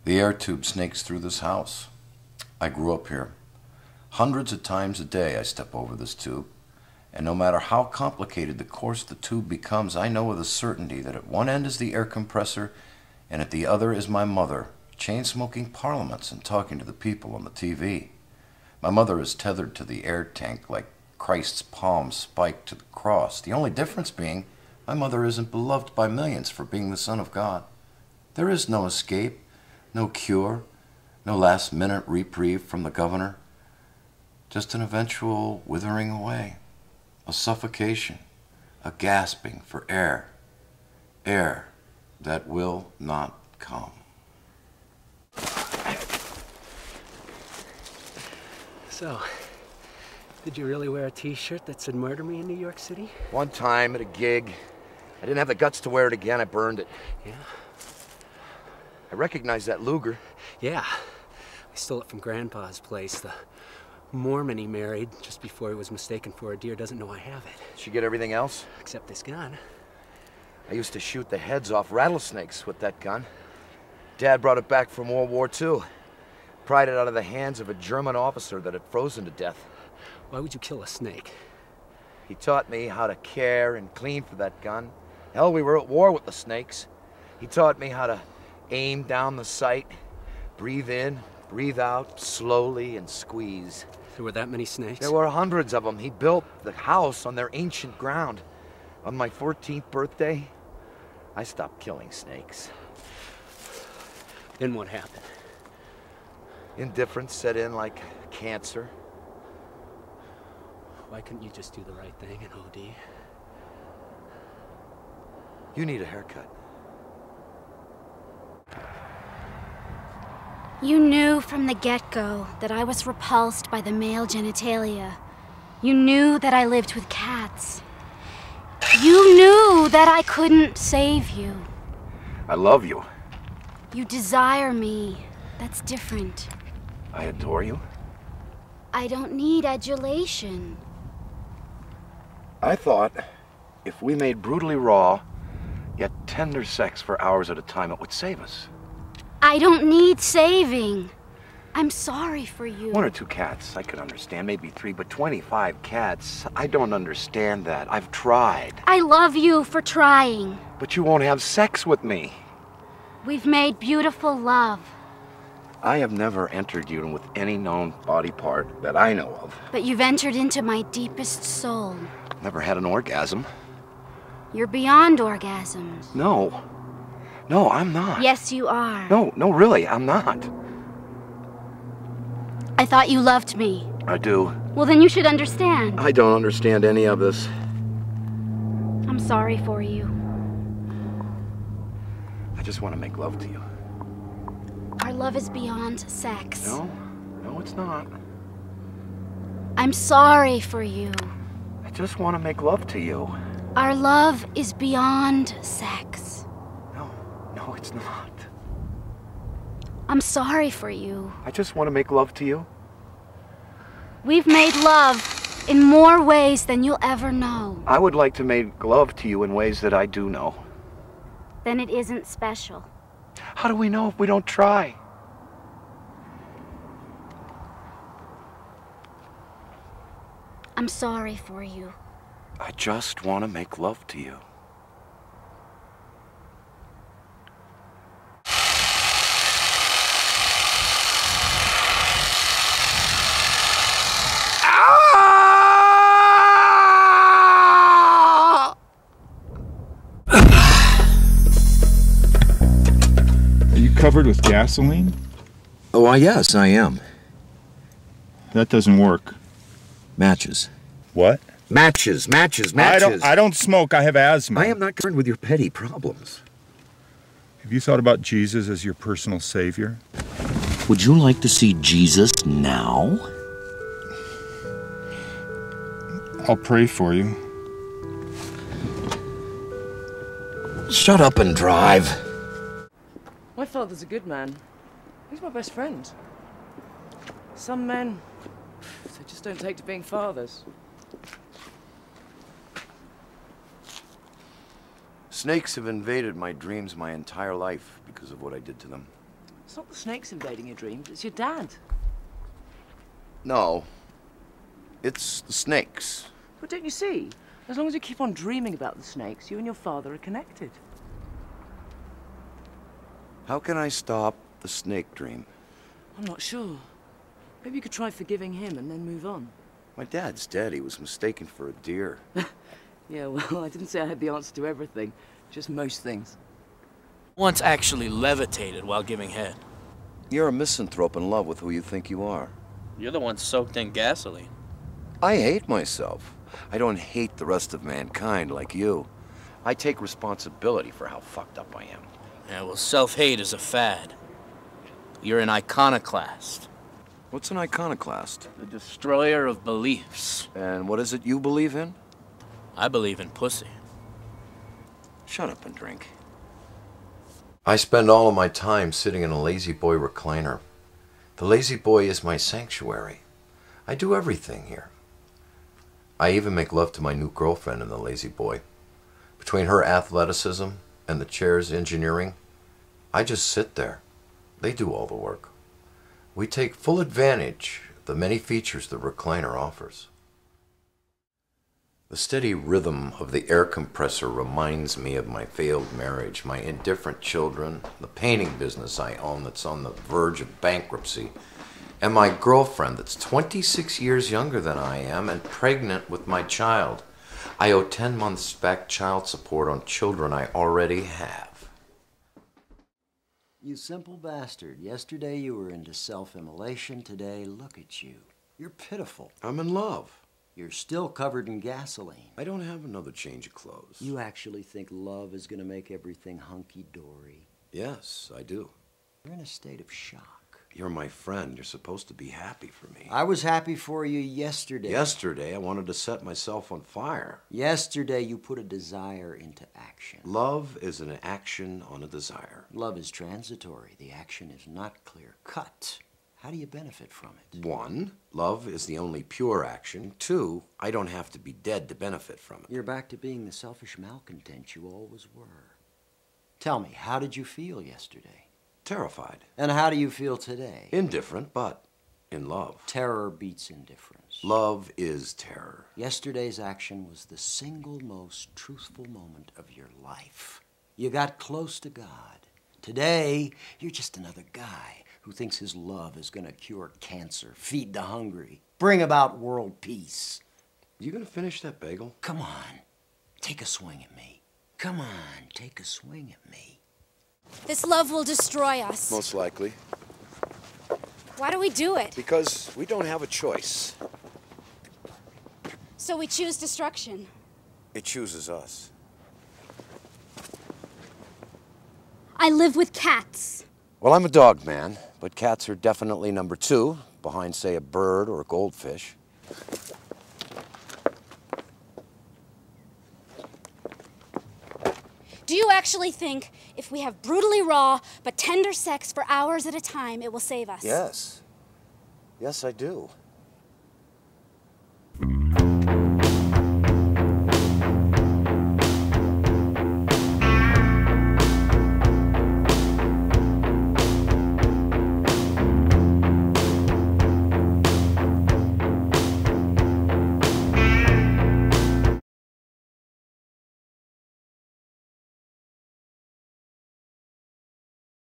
The air tube snakes through this house. I grew up here. Hundreds of times a day I step over this tube, and no matter how complicated the course the tube becomes, I know with a certainty that at one end is the air compressor, and at the other is my mother, chain-smoking parliaments and talking to the people on the TV. My mother is tethered to the air tank like Christ's palm spiked to the cross, the only difference being my mother isn't beloved by millions for being the Son of God. There is no escape, no cure, no last-minute reprieve from the governor. Just an eventual withering away, a suffocation, a gasping for air, air that will not come. So, did you really wear a t-shirt that said "Murder Me" in New York City? One time at a gig. I didn't have the guts to wear it again. I burned it. Yeah. I recognized that Luger. Yeah. I stole it from Grandpa's place. The Mormon he married just before he was mistaken for a deer doesn't know I have it. Did you get everything else? Except this gun. I used to shoot the heads off rattlesnakes with that gun. Dad brought it back from World War II. Pried it out of the hands of a German officer that had frozen to death. Why would you kill a snake? He taught me how to care and clean for that gun. Hell, we were at war with the snakes. He taught me how to aim down the sight, breathe in, breathe out, slowly, and squeeze. There were that many snakes? There were hundreds of them. He built the house on their ancient ground. On my 14th birthday, I stopped killing snakes. Then what happened? Indifference set in like cancer. Why couldn't you just do the right thing and OD? You need a haircut. You knew from the get-go that I was repulsed by the male genitalia. You knew that I lived with cats. You knew that I couldn't save you. I love you. You desire me. That's different. I adore you. I don't need adulation. I thought if we made brutally raw, yet tender sex for hours at a time, it would save us. I don't need saving. I'm sorry for you. 1 or 2 cats, I could understand. Maybe 3, but 25 cats, I don't understand that. I've tried. I love you for trying. But you won't have sex with me. We've made beautiful love. I have never entered you with any known body part that I know of. But you've entered into my deepest soul. Never had an orgasm. You're beyond orgasms. No. No, I'm not. Yes, you are. No, really, I'm not. I thought you loved me. I do. Well, then you should understand. I don't understand any of this. I'm sorry for you. I just want to make love to you. Our love is beyond sex. No, it's not. I'm sorry for you. I just want to make love to you. Our love is beyond sex. No, it's not. I'm sorry for you. I just want to make love to you. We've made love in more ways than you'll ever know. I would like to make love to you in ways that I do know. Then it isn't special. How do we know if we don't try? I'm sorry for you. I just want to make love to you. Covered with gasoline? Oh, why, yes, I am. That doesn't work. Matches. What? Matches. I don't smoke. I have asthma. I am not concerned with your petty problems. Have you thought about Jesus as your personal savior? Would you like to see Jesus now? I'll pray for you. Shut up and drive. My father's a good man. He's my best friend. Some men, they just don't take to being fathers. Snakes have invaded my dreams my entire life because of what I did to them. It's not the snakes invading your dreams, it's your dad. No. It's the snakes. But don't you see? As long as you keep on dreaming about the snakes, you and your father are connected. How can I stop the snake dream? I'm not sure. Maybe you could try forgiving him and then move on. My dad's dead. He was mistaken for a deer. Yeah, well, I didn't say I had the answer to everything. Just most things. Once actually levitated while giving head. You're a misanthrope in love with who you think you are. You're the one soaked in gasoline. I hate myself. I don't hate the rest of mankind like you. I take responsibility for how fucked up I am. Yeah, well, self-hate is a fad. You're an iconoclast. What's an iconoclast? The destroyer of beliefs. And what is it you believe in? I believe in pussy. Shut up and drink. I spend all of my time sitting in a lazy boy recliner. The lazy boy is my sanctuary. I do everything here. I even make love to my new girlfriend in the lazy boy. Between her athleticism and the chair's engineering, I just sit there. They do all the work. We take full advantage of the many features the recliner offers. The steady rhythm of the air compressor reminds me of my failed marriage, my indifferent children, the painting business I own that's on the verge of bankruptcy, and my girlfriend that's 26 years younger than I am and pregnant with my child. I owe 10 months back child support on children I already have. You simple bastard. Yesterday you were into self-immolation. Today, look at you. You're pitiful. I'm in love. You're still covered in gasoline. I don't have another change of clothes. You actually think love is going to make everything hunky-dory? Yes, I do. You're in a state of shock. You're my friend. You're supposed to be happy for me. I was happy for you yesterday. Yesterday, I wanted to set myself on fire. Yesterday, you put a desire into action. Love is an action on a desire. Love is transitory. The action is not clear-cut. How do you benefit from it? 1, love is the only pure action. 2, I don't have to be dead to benefit from it. You're back to being the selfish malcontent you always were. Tell me, how did you feel yesterday? Terrified. And how do you feel today? Indifferent, but in love. Terror beats indifference. Love is terror. Yesterday's action was the single most truthful moment of your life. You got close to God. Today, you're just another guy who thinks his love is going to cure cancer, feed the hungry, bring about world peace. You gonna finish that bagel? Come on, take a swing at me. Come on, take a swing at me. This love will destroy us. Most likely. Why do we do it? Because we don't have a choice. So we choose destruction. It chooses us. I live with cats. Well, I'm a dog man, but cats are definitely number 2, behind, say, a bird or a goldfish. Do you actually think if we have brutally raw but tender sex for hours at a time, it will save us? Yes. Yes, I do.